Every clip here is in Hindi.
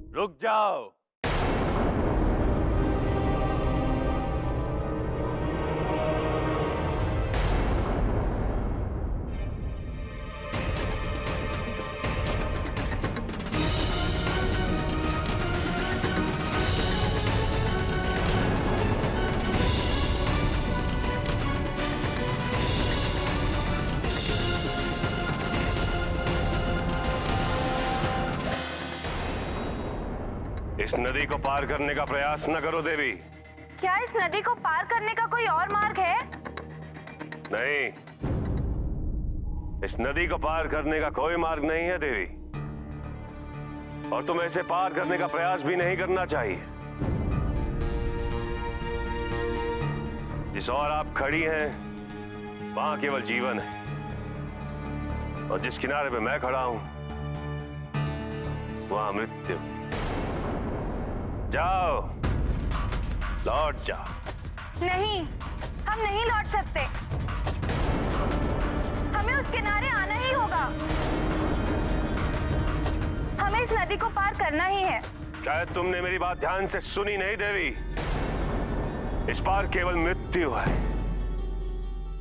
रुक जाओ। इस नदी को पार करने का प्रयास न करो देवी। क्या इस नदी को पार करने का कोई और मार्ग है? नहीं, इस नदी को पार करने का कोई मार्ग नहीं है देवी, और तुम्हें इसे पार करने का प्रयास भी नहीं करना चाहिए। जिस ओर आप खड़ी हैं वहां केवल जीवन है, और जिस किनारे पे मैं खड़ा हूं वहां मृत्यु। जाओ, लौट जाओ। नहीं, हम नहीं लौट सकते। हमें उस किनारे आना ही होगा। हमें इस नदी को पार करना ही है। शायद तुमने मेरी बात ध्यान से सुनी नहीं देवी। इस पार केवल मृत्यु है,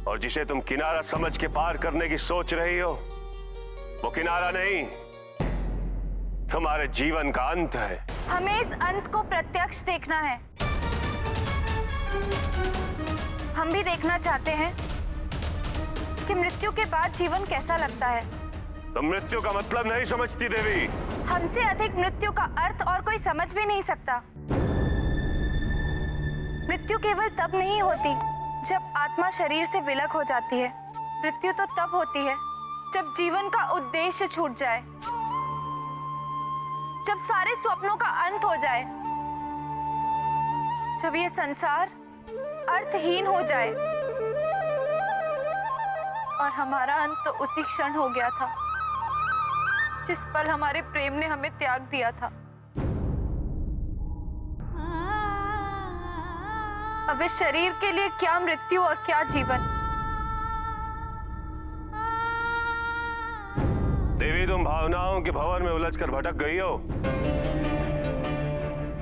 और जिसे तुम किनारा समझ के पार करने की सोच रही हो वो किनारा नहीं, तुम्हारे जीवन का अंत है। हमें इस अंत को प्रत्यक्ष देखना है। हम भी देखना चाहते हैं कि मृत्यु के बाद जीवन कैसा लगता है। तुम मृत्यु का मतलब नहीं समझती देवी। हमसे अधिक मृत्यु का अर्थ और कोई समझ भी नहीं सकता। मृत्यु केवल तब नहीं होती जब आत्मा शरीर से विलग हो जाती है। मृत्यु तो तब होती है जब जीवन का उद्देश्य छूट जाए, जब सारे स्वप्नों का अंत हो जाए, जब ये संसार अर्थहीन हो जाए। और हमारा अंत तो उसी क्षण हो गया था जिस पल हमारे प्रेम ने हमें त्याग दिया था। अब इस शरीर के लिए क्या मृत्यु और क्या जीवन। देवी, तुम भावनाओं के भंवर में उलझकर भटक गई हो।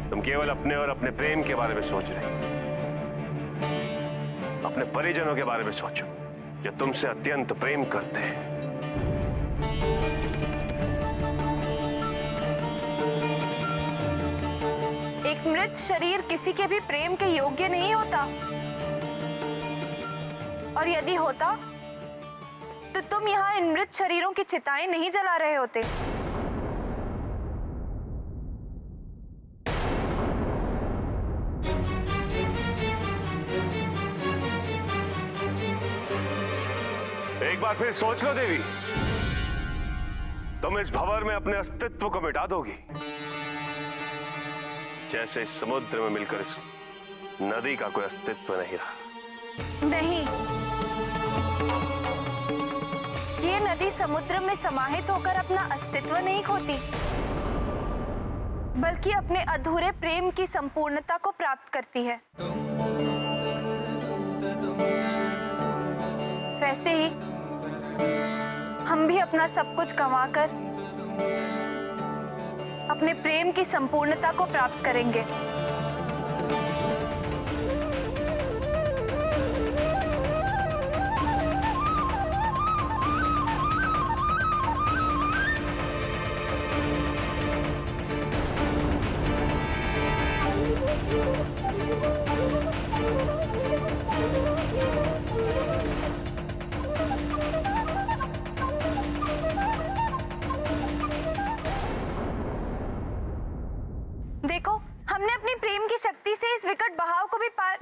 तुम केवल अपने और अपने प्रेम के बारे में सोच रही हो। अपने परिजनों के बारे में सोचो जो तुमसे अत्यंत प्रेम करते हैं। एक मृत शरीर किसी के भी प्रेम के योग्य नहीं होता, और यदि होता तो तुम यहाँ इन मृत शरीरों की चिताएं नहीं जला रहे होते। एक बार फिर सोच लो देवी, तुम इस भंवर में अपने अस्तित्व को मिटा दोगी, जैसे इस समुद्र में मिलकर इस नदी का कोई अस्तित्व नहीं रहा। नहीं, ये नदी समुद्र में समाहित होकर अपना अस्तित्व नहीं खोती, बल्कि अपने अधूरे प्रेम की संपूर्णता को प्राप्त करती है। वैसे ही हम भी अपना सब कुछ गंवाकर अपने प्रेम की संपूर्णता को प्राप्त करेंगे। देखो, हमने अपनी प्रेम की शक्ति से इस विकट बहाव को भी पार